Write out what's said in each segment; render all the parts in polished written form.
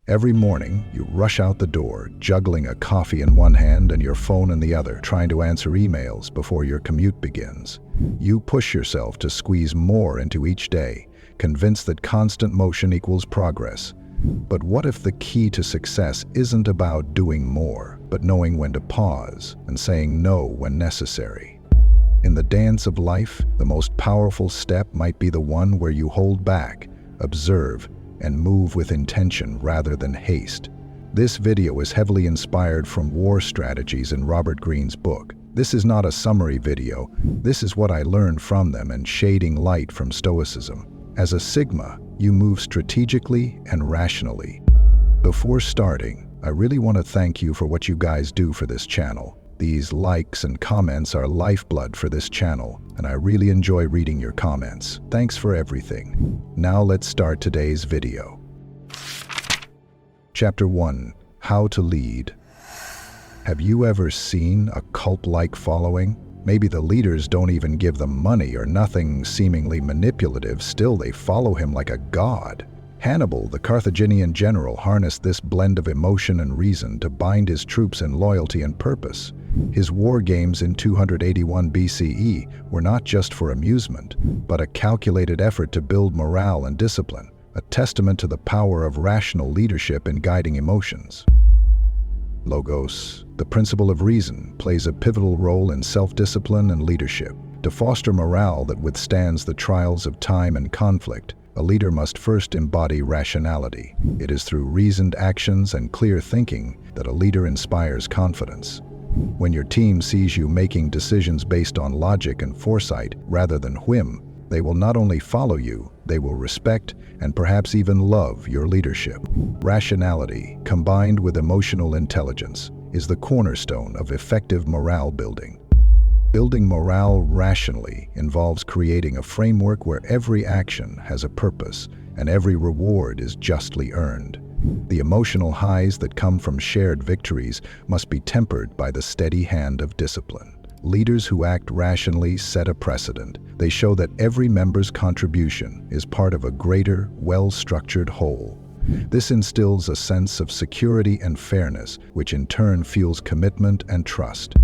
Every morning, you rush out the door, juggling a coffee in one hand and your phone in the other, trying to answer emails before your commute begins. You push yourself to squeeze more into each day, convinced that constant motion equals progress. But what if the key to success isn't about doing more, but knowing when to pause and saying no when necessary? In the dance of life, the most powerful step might be the one where you hold back, observe, and move with intention rather than haste. This video is heavily inspired from war strategies in Robert Greene's book. This is not a summary video, this is what I learned from them and shading light from Stoicism. As a Sigma, you move strategically and rationally. Before starting, I really want to thank you for what you guys do for this channel. These likes and comments are lifeblood for this channel, and I really enjoy reading your comments. Thanks for everything. Now let's start today's video. Chapter 1. How to Lead. Have you ever seen a cult-like following? Maybe the leaders don't even give them money or nothing seemingly manipulative, still they follow him like a god. Hannibal, the Carthaginian general, harnessed this blend of emotion and reason to bind his troops in loyalty and purpose. His war games in 281 BCE were not just for amusement, but a calculated effort to build morale and discipline, a testament to the power of rational leadership in guiding emotions. Logos, the principle of reason, plays a pivotal role in self-discipline and leadership. To foster morale that withstands the trials of time and conflict, a leader must first embody rationality. It is through reasoned actions and clear thinking that a leader inspires confidence. When your team sees you making decisions based on logic and foresight rather than whim, they will not only follow you, they will respect and perhaps even love your leadership. Rationality, combined with emotional intelligence, is the cornerstone of effective morale building. Building morale rationally involves creating a framework where every action has a purpose and every reward is justly earned. The emotional highs that come from shared victories must be tempered by the steady hand of discipline. Leaders who act rationally set a precedent. They show that every member's contribution is part of a greater, well-structured whole. This instills a sense of security and fairness, which in turn fuels commitment and trust.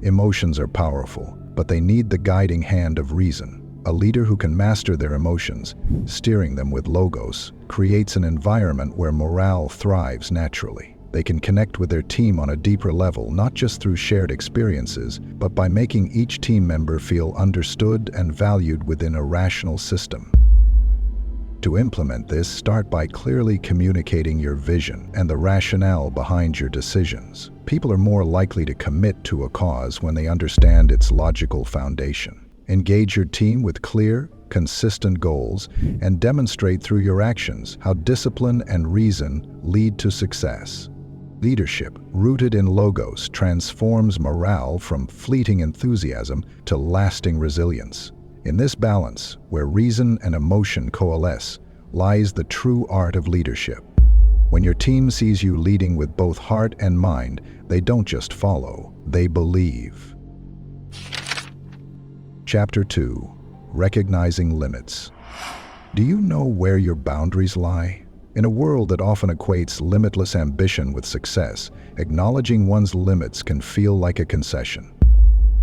Emotions are powerful, but they need the guiding hand of reason. A leader who can master their emotions, steering them with logos, creates an environment where morale thrives naturally. They can connect with their team on a deeper level, not just through shared experiences, but by making each team member feel understood and valued within a rational system. To implement this, start by clearly communicating your vision and the rationale behind your decisions. People are more likely to commit to a cause when they understand its logical foundation. Engage your team with clear, consistent goals and demonstrate through your actions how discipline and reason lead to success. Leadership, rooted in logos, transforms morale from fleeting enthusiasm to lasting resilience. In this balance, where reason and emotion coalesce, lies the true art of leadership. When your team sees you leading with both heart and mind, they don't just follow, they believe. Chapter 2. Recognizing Limits. Do you know where your boundaries lie? In a world that often equates limitless ambition with success, acknowledging one's limits can feel like a concession.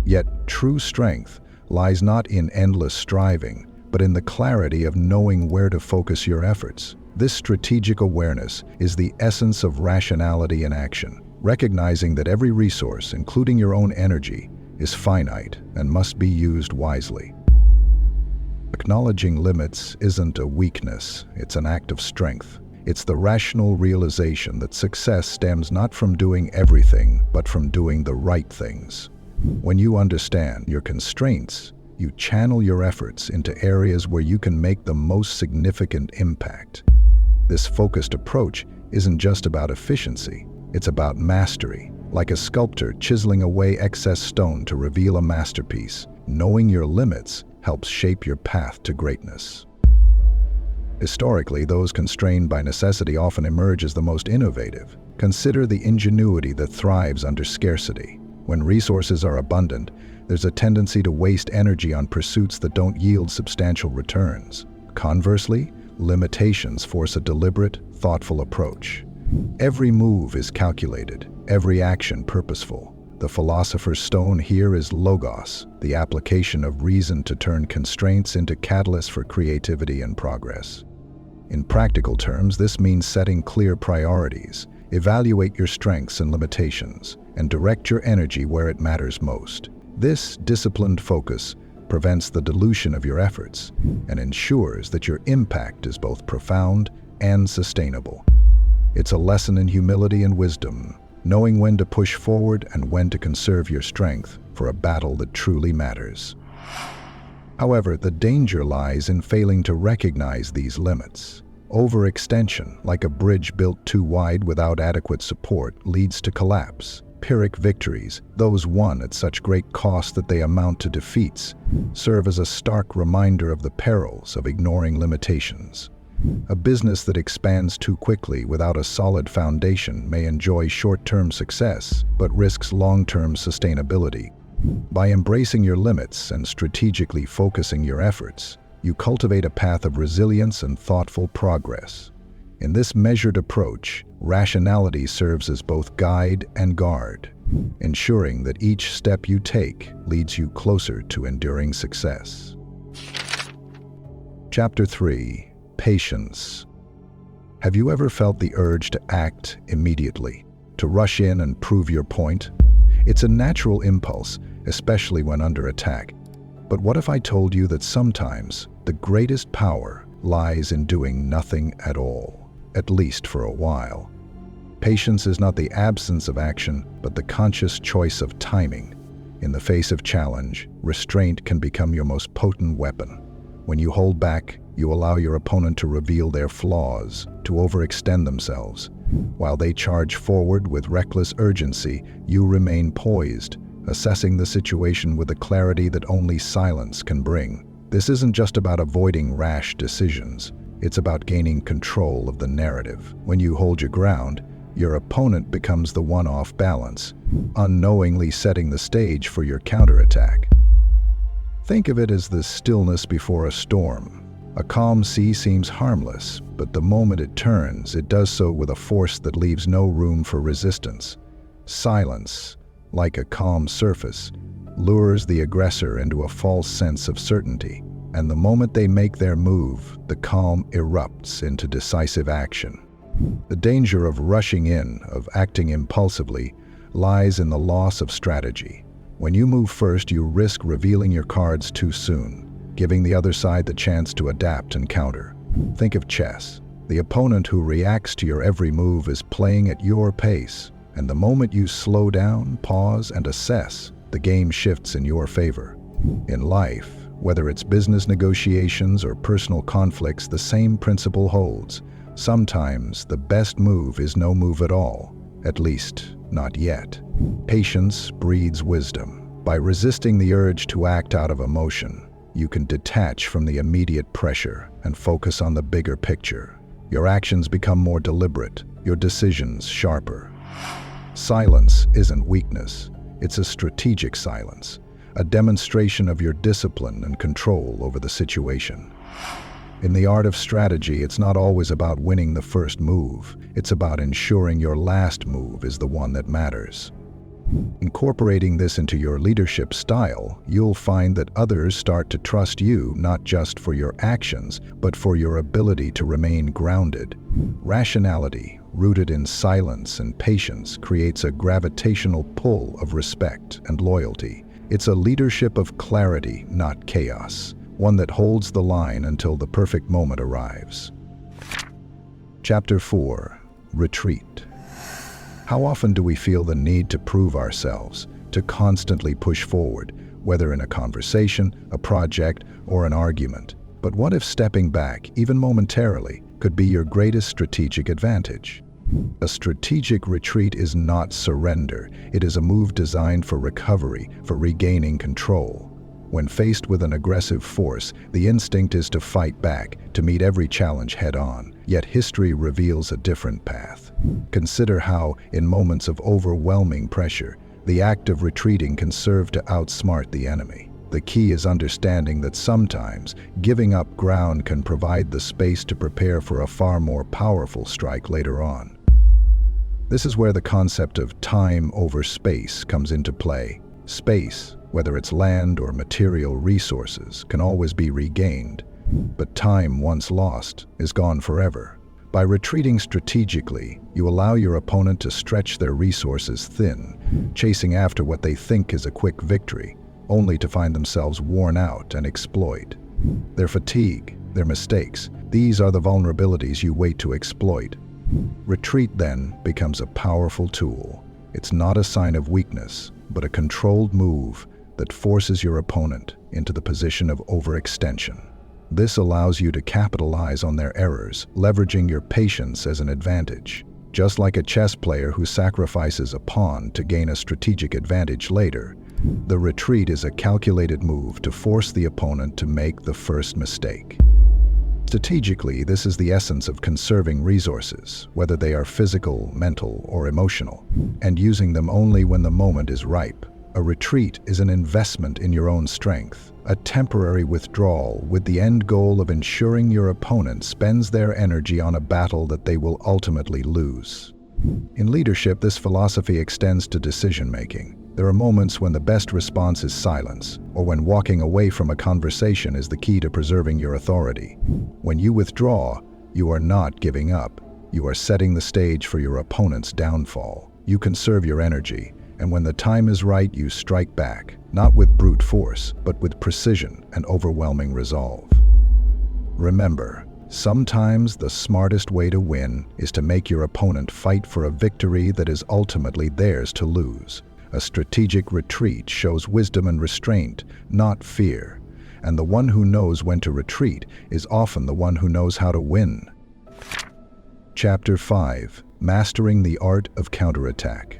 Yet, true strength lies not in endless striving, but in the clarity of knowing where to focus your efforts. This strategic awareness is the essence of rationality in action, recognizing that every resource, including your own energy, is finite and must be used wisely. Acknowledging limits isn't a weakness, it's an act of strength. It's the rational realization that success stems not from doing everything, but from doing the right things. When you understand your constraints, you channel your efforts into areas where you can make the most significant impact. This focused approach isn't just about efficiency, it's about mastery. Like a sculptor chiseling away excess stone to reveal a masterpiece, knowing your limits helps shape your path to greatness. Historically, those constrained by necessity often emerge as the most innovative. Consider the ingenuity that thrives under scarcity. When resources are abundant, there's a tendency to waste energy on pursuits that don't yield substantial returns. Conversely, limitations force a deliberate, thoughtful approach. Every move is calculated, every action purposeful. The philosopher's stone here is logos, the application of reason to turn constraints into catalysts for creativity and progress. In practical terms, this means setting clear priorities, evaluate your strengths and limitations, and direct your energy where it matters most. This disciplined focus prevents the dilution of your efforts and ensures that your impact is both profound and sustainable. It's a lesson in humility and wisdom, knowing when to push forward and when to conserve your strength for a battle that truly matters. However, the danger lies in failing to recognize these limits. Overextension, like a bridge built too wide without adequate support, leads to collapse. Pyrrhic victories, those won at such great cost that they amount to defeats, serve as a stark reminder of the perils of ignoring limitations. A business that expands too quickly without a solid foundation may enjoy short-term success, but risks long-term sustainability. By embracing your limits and strategically focusing your efforts, you cultivate a path of resilience and thoughtful progress. In this measured approach, rationality serves as both guide and guard, ensuring that each step you take leads you closer to enduring success. Chapter 3. Patience. Have you ever felt the urge to act immediately, to rush in and prove your point? It's a natural impulse, especially when under attack. But what if I told you that sometimes the greatest power lies in doing nothing at all, at least for a while? Patience is not the absence of action, but the conscious choice of timing. In the face of challenge, restraint can become your most potent weapon. When you hold back, you allow your opponent to reveal their flaws, to overextend themselves. While they charge forward with reckless urgency, you remain poised, assessing the situation with a clarity that only silence can bring. This isn't just about avoiding rash decisions. It's about gaining control of the narrative. When you hold your ground, your opponent becomes the one off balance, unknowingly setting the stage for your counterattack. Think of it as the stillness before a storm. A calm sea seems harmless, but the moment it turns, it does so with a force that leaves no room for resistance. Silence, like a calm surface, lures the aggressor into a false sense of certainty, and the moment they make their move, the calm erupts into decisive action. The danger of rushing in, of acting impulsively, lies in the loss of strategy. When you move first, you risk revealing your cards too soon, giving the other side the chance to adapt and counter. Think of chess. The opponent who reacts to your every move is playing at your pace, and the moment you slow down, pause, and assess, the game shifts in your favor. In life, whether it's business negotiations or personal conflicts, the same principle holds. Sometimes the best move is no move at all, at least not yet. Patience breeds wisdom. By resisting the urge to act out of emotion, you can detach from the immediate pressure and focus on the bigger picture. Your actions become more deliberate, your decisions sharper. Silence isn't weakness, it's a strategic silence, a demonstration of your discipline and control over the situation. In the art of strategy, it's not always about winning the first move, it's about ensuring your last move is the one that matters. Incorporating this into your leadership style, you'll find that others start to trust you not just for your actions, but for your ability to remain grounded. Rationality, rooted in silence and patience, creates a gravitational pull of respect and loyalty. It's a leadership of clarity, not chaos, one that holds the line until the perfect moment arrives. Chapter 4. Retreat. How often do we feel the need to prove ourselves, to constantly push forward, whether in a conversation, a project, or an argument? But what if stepping back, even momentarily, could be your greatest strategic advantage? A strategic retreat is not surrender. It is a move designed for recovery, for regaining control. When faced with an aggressive force, the instinct is to fight back, to meet every challenge head-on. Yet history reveals a different path. Consider how, in moments of overwhelming pressure, the act of retreating can serve to outsmart the enemy. The key is understanding that sometimes giving up ground can provide the space to prepare for a far more powerful strike later on. This is where the concept of time over space comes into play. Space, whether it's land or material resources, can always be regained, but time once lost is gone forever. By retreating strategically, you allow your opponent to stretch their resources thin, chasing after what they think is a quick victory, only to find themselves worn out and exploit. Their fatigue, their mistakes, these are the vulnerabilities you wait to exploit. Retreat then becomes a powerful tool. It's not a sign of weakness, but a controlled move that forces your opponent into the position of overextension. This allows you to capitalize on their errors, leveraging your patience as an advantage. Just like a chess player who sacrifices a pawn to gain a strategic advantage later, the retreat is a calculated move to force the opponent to make the first mistake. Strategically, this is the essence of conserving resources, whether they are physical, mental, or emotional, and using them only when the moment is ripe. A retreat is an investment in your own strength, a temporary withdrawal with the end goal of ensuring your opponent spends their energy on a battle that they will ultimately lose. In leadership, this philosophy extends to decision-making. There are moments when the best response is silence, or when walking away from a conversation is the key to preserving your authority. When you withdraw, you are not giving up. You are setting the stage for your opponent's downfall. You conserve your energy, and when the time is right, you strike back, not with brute force, but with precision and overwhelming resolve. Remember, sometimes the smartest way to win is to make your opponent fight for a victory that is ultimately theirs to lose. A strategic retreat shows wisdom and restraint, not fear, and the one who knows when to retreat is often the one who knows how to win. Chapter 5: Mastering the Art of Counterattack.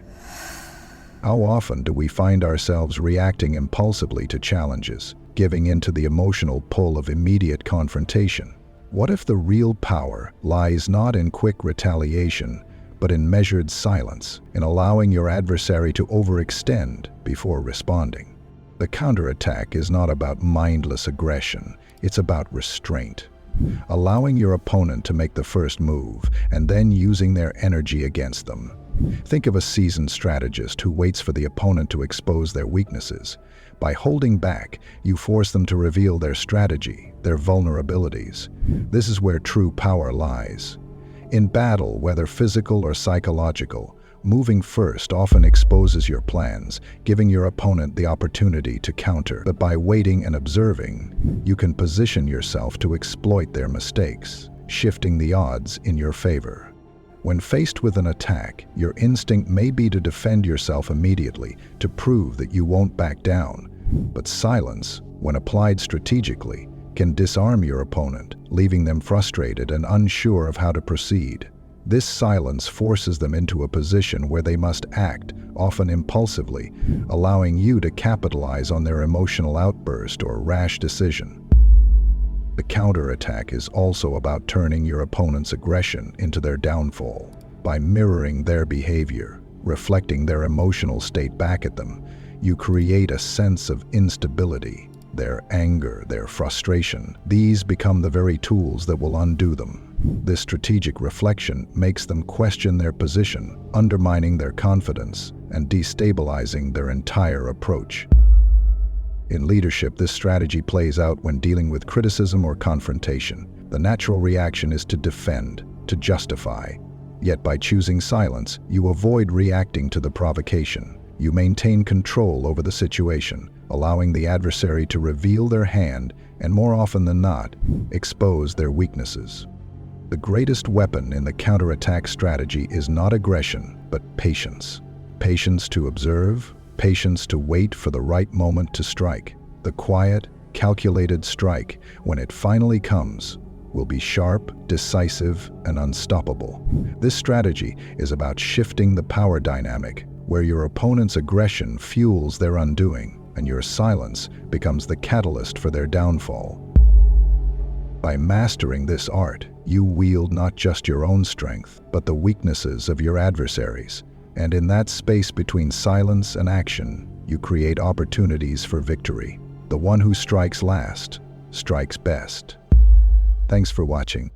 How often do we find ourselves reacting impulsively to challenges, giving in to the emotional pull of immediate confrontation? What if the real power lies not in quick retaliation, but in measured silence, in allowing your adversary to overextend before responding? The counterattack is not about mindless aggression, it's about restraint. Allowing your opponent to make the first move, and then using their energy against them. Think of a seasoned strategist who waits for the opponent to expose their weaknesses. By holding back, you force them to reveal their strategy, their vulnerabilities. This is where true power lies. In battle, whether physical or psychological, moving first often exposes your plans, giving your opponent the opportunity to counter. But by waiting and observing, you can position yourself to exploit their mistakes, shifting the odds in your favor. When faced with an attack, your instinct may be to defend yourself immediately, to prove that you won't back down. But silence, when applied strategically, can disarm your opponent, leaving them frustrated and unsure of how to proceed. This silence forces them into a position where they must act, often impulsively, allowing you to capitalize on their emotional outburst or rash decision. The counterattack is also about turning your opponent's aggression into their downfall. By mirroring their behavior, reflecting their emotional state back at them, you create a sense of instability. Their anger, their frustration, these become the very tools that will undo them. This strategic reflection makes them question their position, undermining their confidence and destabilizing their entire approach. In leadership, this strategy plays out when dealing with criticism or confrontation. The natural reaction is to defend, to justify. Yet by choosing silence, you avoid reacting to the provocation. You maintain control over the situation, allowing the adversary to reveal their hand and, more often than not, expose their weaknesses. The greatest weapon in the counterattack strategy is not aggression, but patience. Patience to observe, patience to wait for the right moment to strike. The quiet, calculated strike, when it finally comes, will be sharp, decisive, and unstoppable. This strategy is about shifting the power dynamic, where your opponent's aggression fuels their undoing, and your silence becomes the catalyst for their downfall. By mastering this art, you wield not just your own strength, but the weaknesses of your adversaries. And in that space between silence and action, you create opportunities for victory. The one who strikes last strikes best. Thanks for watching.